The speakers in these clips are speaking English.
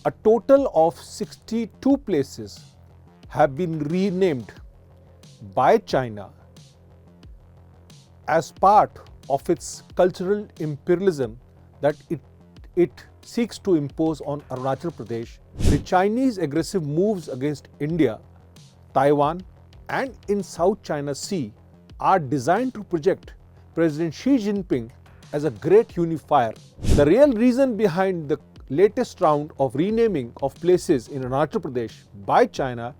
A total of 62 places have been renamed by China as part of its cultural imperialism that it seeks to impose on Arunachal Pradesh. The Chinese aggressive moves against India, Taiwan and in South China Sea are designed to project President Xi Jinping as a great unifier. The real reason behind the latest round of renaming of places in Arunachal Pradesh by China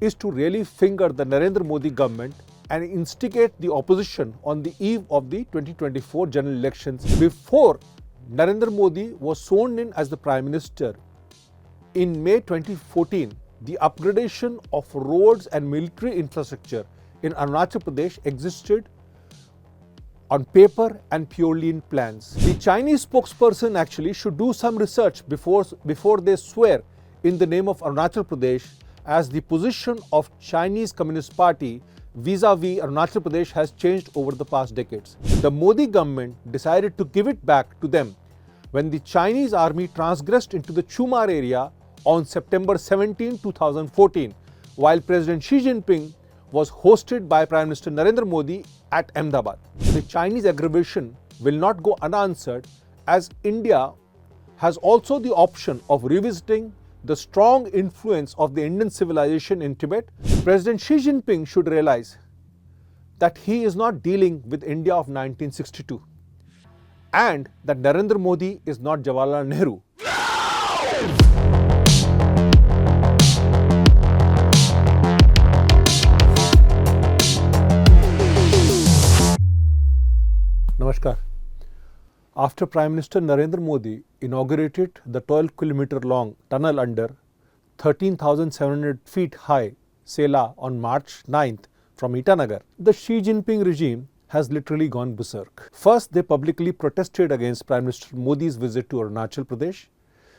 is to really finger the Narendra Modi government and instigate the opposition on the eve of the 2024 general elections. Before Narendra Modi was sworn in as the Prime Minister in May 2014, the upgradation of roads and military infrastructure in Arunachal Pradesh existed on paper and purely in plans. The Chinese spokesperson actually should do some research before they swear in the name of Arunachal Pradesh, as the position of Chinese Communist Party vis-a-vis Arunachal Pradesh has changed over the past decades. The Modi government decided to give it back to them when the Chinese army transgressed into the Chumar area on September 17, 2014, while President Xi Jinping was hosted by Prime Minister Narendra Modi at Ahmedabad. The Chinese aggravation will not go unanswered, as India has also the option of revisiting the strong influence of the Indian civilization in Tibet. President Xi Jinping should realize that he is not dealing with India of 1962 and that Narendra Modi is not Jawaharlal Nehru. Namaskar. After Prime Minister Narendra Modi inaugurated the 12-kilometer long tunnel under 13,700 feet high Sela on March 9th from Itanagar, the Xi Jinping regime has literally gone berserk. First, they publicly protested against Prime Minister Modi's visit to Arunachal Pradesh,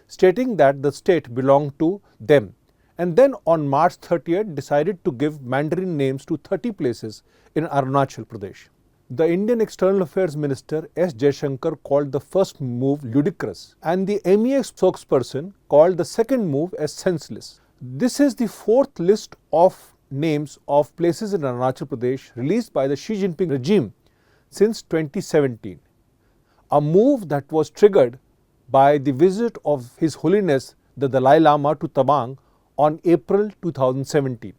stating that the state belonged to them, and then on March 30th decided to give Mandarin names to 30 places in Arunachal Pradesh. The Indian External Affairs Minister S. Jaishankar called the first move ludicrous, and the MEA spokesperson called the second move as senseless. This is the fourth list of names of places in Arunachal Pradesh released by the Xi Jinping regime since 2017, a move that was triggered by the visit of His Holiness the Dalai Lama to Tawang on April 2017.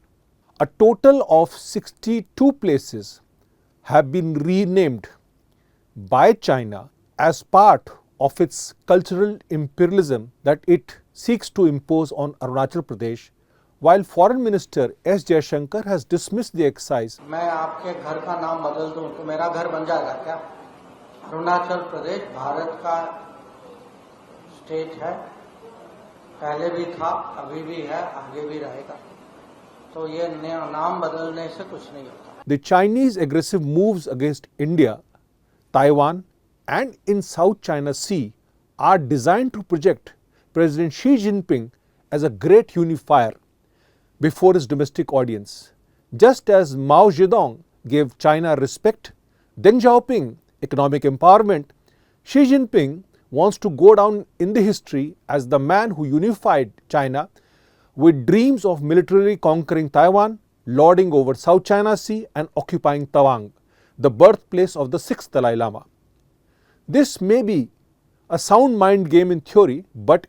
A total of 62 places have been renamed by China as part of its cultural imperialism that it seeks to impose on Arunachal Pradesh, while Foreign Minister S. Jaishankar has dismissed the exercise. मैं आपके घर का नाम बदल दूं तो मेरा घर बन जाएगा क्या? अरुणाचल प्रदेश भारत का स्टेट है, पहले भी था, अभी भी है, आगे भी रहेगा, तो ये नाम बदलने से कुछ नहीं होता. The Chinese aggressive moves against India, Taiwan and in South China Sea are designed to project President Xi Jinping as a great unifier before his domestic audience. Just as Mao Zedong gave China respect, Deng Xiaoping economic empowerment, Xi Jinping wants to go down in the history as the man who unified China with dreams of militarily conquering Taiwan, lording over South China Sea and occupying Tawang, the birthplace of the sixth Dalai Lama. This may be a sound mind game in theory, but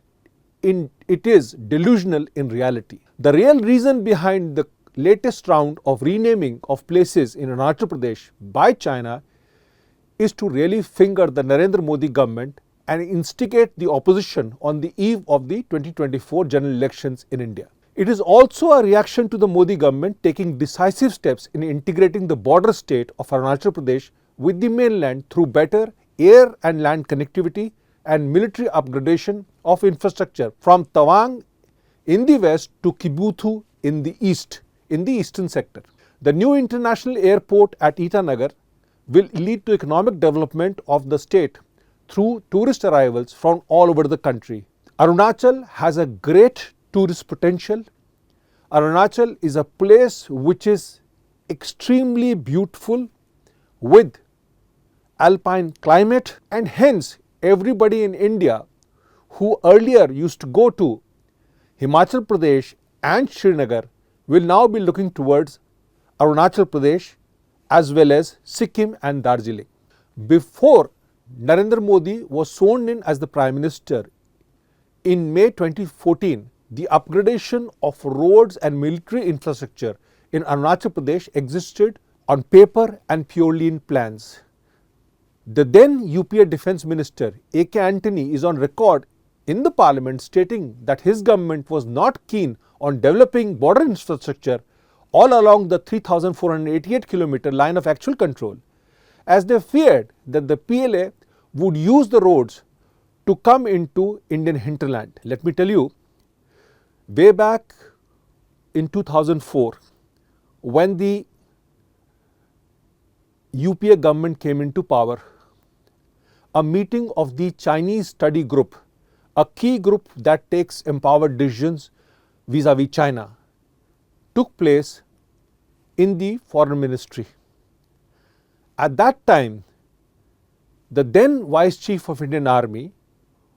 it is delusional in reality. The real reason behind the latest round of renaming of places in Arunachal Pradesh by China is to really finger the Narendra Modi government and instigate the opposition on the eve of the 2024 general elections in India. It is also a reaction to the Modi government taking decisive steps in integrating the border state of Arunachal Pradesh with the mainland through better air and land connectivity and military upgradation of infrastructure from Tawang in the west to Kibuthu in the east, in the eastern sector. The new international airport at Itanagar will lead to economic development of the state through tourist arrivals from all over the country. Arunachal has a great tourist potential. Arunachal is a place which is extremely beautiful with alpine climate, and hence everybody in India who earlier used to go to Himachal Pradesh and Srinagar will now be looking towards Arunachal Pradesh as well as Sikkim and Darjeeling. Before Narendra Modi was sworn in as the Prime Minister in May 2014, the upgradation of roads and military infrastructure in Arunachal Pradesh existed on paper and purely in plans. The then UPA Defence Minister A.K. Antony is on record in the Parliament stating that his government was not keen on developing border infrastructure all along the 3,488 kilometer line of actual control, as they feared that the PLA would use the roads to come into Indian hinterland. Let me tell you, way back in 2004, when the UPA government came into power, a meeting of the Chinese study group, a key group that takes empowered decisions vis-a-vis China, took place in the Foreign Ministry. At that time, the then Vice Chief of Indian Army,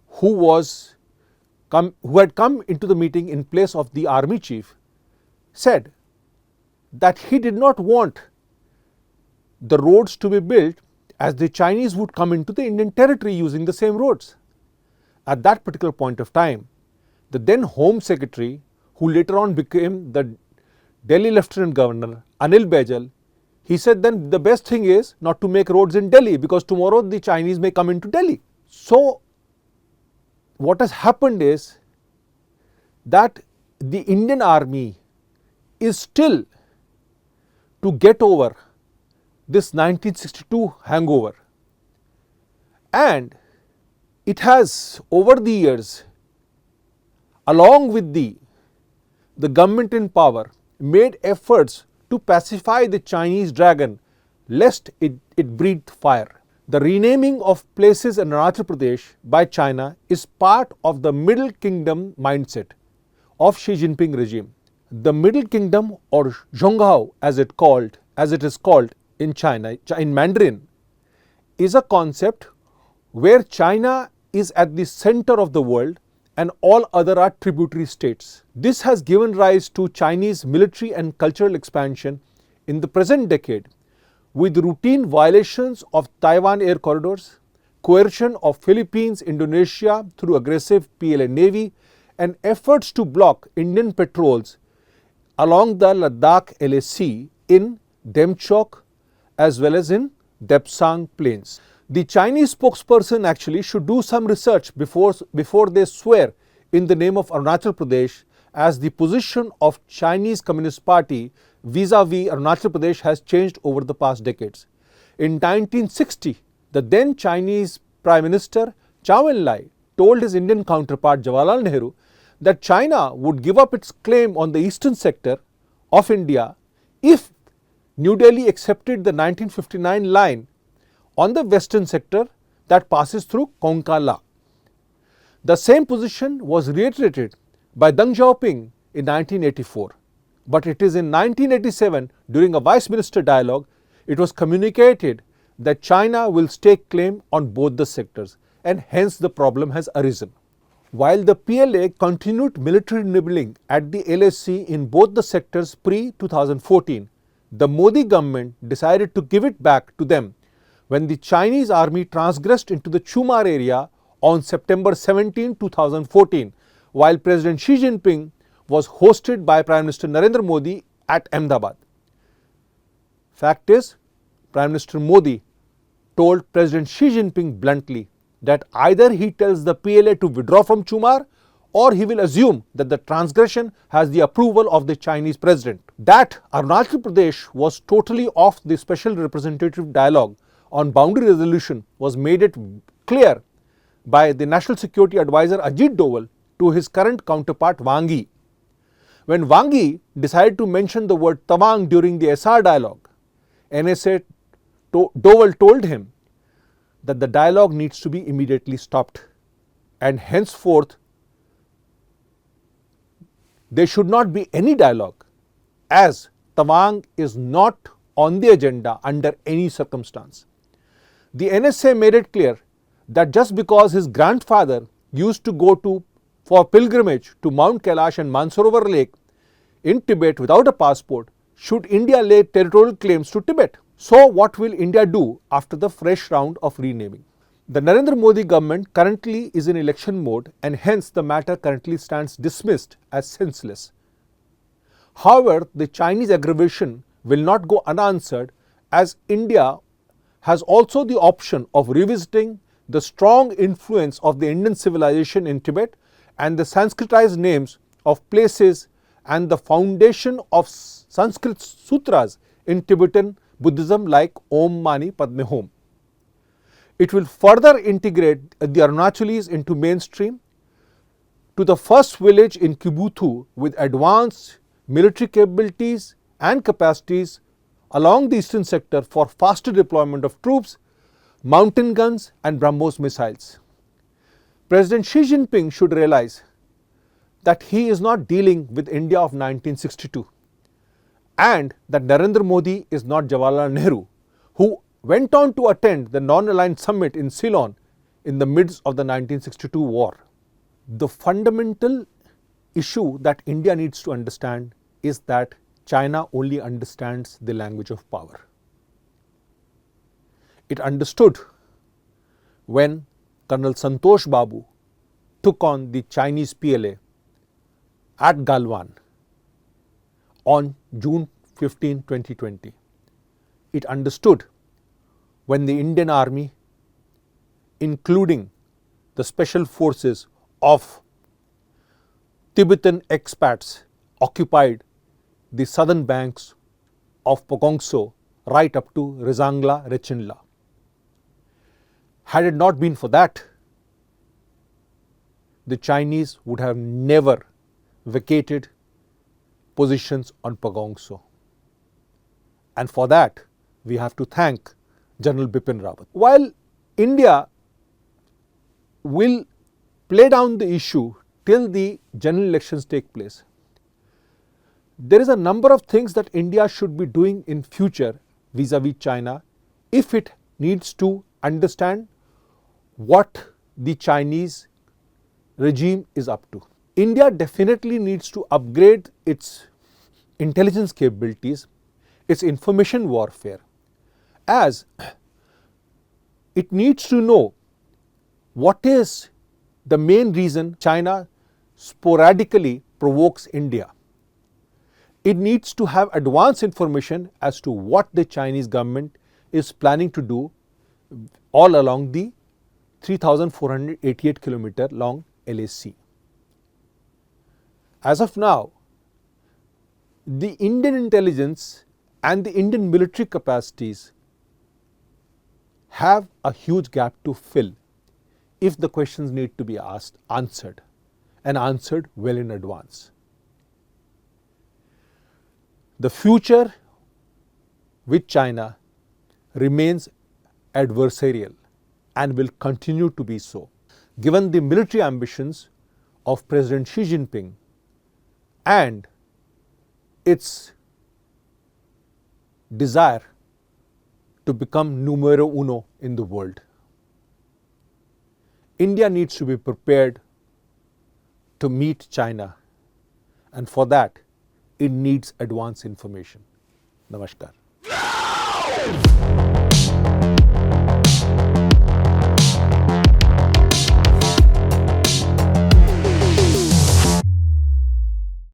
who had come into the meeting in place of the Army Chief, said that he did not want the roads to be built as the Chinese would come into the Indian territory using the same roads. At that particular point of time, the then Home Secretary, who later on became the Delhi Lieutenant Governor, Anil Baijal, he said then the best thing is not to make roads in Delhi because tomorrow the Chinese may come into Delhi. So what has happened is that the Indian Army is still to get over this 1962 hangover, and it has over the years, along with the government in power, made efforts to pacify the Chinese dragon lest it breathe fire. The renaming of places in Arunachal Pradesh by China is part of the Middle Kingdom mindset of Xi Jinping regime. The Middle Kingdom, or Zhonghao as it is called in China, in Mandarin, is a concept where China is at the center of the world and all other are tributary states. This has given rise to Chinese military and cultural expansion in the present decade, with routine violations of Taiwan air corridors, coercion of Philippines, Indonesia through aggressive PLA Navy, and efforts to block Indian patrols along the Ladakh LAC in Demchok as well as in Depsang Plains. The Chinese spokesperson actually should do some research before they swear in the name of Arunachal Pradesh, as the position of Chinese Communist Party vis-a-vis Arunachal Pradesh has changed over the past decades. In 1960, the then Chinese Prime Minister Chou En-lai told his Indian counterpart Jawaharlal Nehru that China would give up its claim on the eastern sector of India if New Delhi accepted the 1959 line on the western sector that passes through Konkan La. The same position was reiterated by Deng Xiaoping in 1984. But it is in 1987, during a Vice Minister dialogue, it was communicated that China will stake claim on both the sectors, and hence the problem has arisen. While the PLA continued military nibbling at the LAC in both the sectors pre-2014, the Modi government decided to give it back to them when the Chinese army transgressed into the Chumar area on September 17, 2014, while President Xi Jinping was hosted by Prime Minister Narendra Modi at Ahmedabad. Fact is, Prime Minister Modi told President Xi Jinping bluntly that either he tells the PLA to withdraw from Chumar or he will assume that the transgression has the approval of the Chinese president. That Arunachal Pradesh was totally off the special representative dialogue on boundary resolution was made it clear by the National Security Advisor Ajit Doval to his current counterpart Wang Yi. When Wang Yi decided to mention the word Tawang during the SR dialogue, NSA Doval told him that the dialogue needs to be immediately stopped, and henceforth there should not be any dialogue, as Tawang is not on the agenda under any circumstance. The NSA made it clear that just because his grandfather used to go to for pilgrimage to Mount Kailash and Mansarovar Lake in Tibet without a passport should India lay territorial claims to Tibet. So what will India do after the fresh round of renaming? The Narendra Modi government currently is in election mode and hence the matter currently stands dismissed as senseless. However, the Chinese aggravation will not go unanswered as India has also the option of revisiting the strong influence of the Indian civilization in Tibet and the Sanskritized names of places and the foundation of Sanskrit sutras in Tibetan Buddhism like Om Mani Padme Hum. It will further integrate the Arunachalis into mainstream to the first village in Kibuthu with advanced military capabilities and capacities along the eastern sector for faster deployment of troops, mountain guns and BrahMos missiles. President Xi Jinping should realize that he is not dealing with India of 1962 and that Narendra Modi is not Jawaharlal Nehru, who went on to attend the non-aligned summit in Ceylon in the midst of the 1962 war. The fundamental issue that India needs to understand is that China only understands the language of power. It understood when Colonel Santosh Babu took on the Chinese PLA at Galwan on June 15, 2020. It understood when the Indian Army, including the special forces of Tibetan expats, occupied the southern banks of Pogongso right up to Rizangla, Rechinla. Had it not been for that, the Chinese would have never vacated positions on Pogongso. And for that, we have to thank General Bipin Rawat. While India will play down the issue till the general elections take place, there is a number of things that India should be doing in future vis-a-vis China if it needs to understand what the Chinese regime is up to. India definitely needs to upgrade its intelligence capabilities, its information warfare, as it needs to know what is the main reason China sporadically provokes India. It needs to have advanced information as to what the Chinese government is planning to do all along the 3,488 kilometer long LAC. As of now, the Indian intelligence and the Indian military capacities have a huge gap to fill if the questions need to be answered and answered well in advance. The future with China remains adversarial and will continue to be so, given the military ambitions of President Xi Jinping and its desire to become numero uno in the world. India needs to be prepared to meet China, and for that it needs advanced information. Namaskar.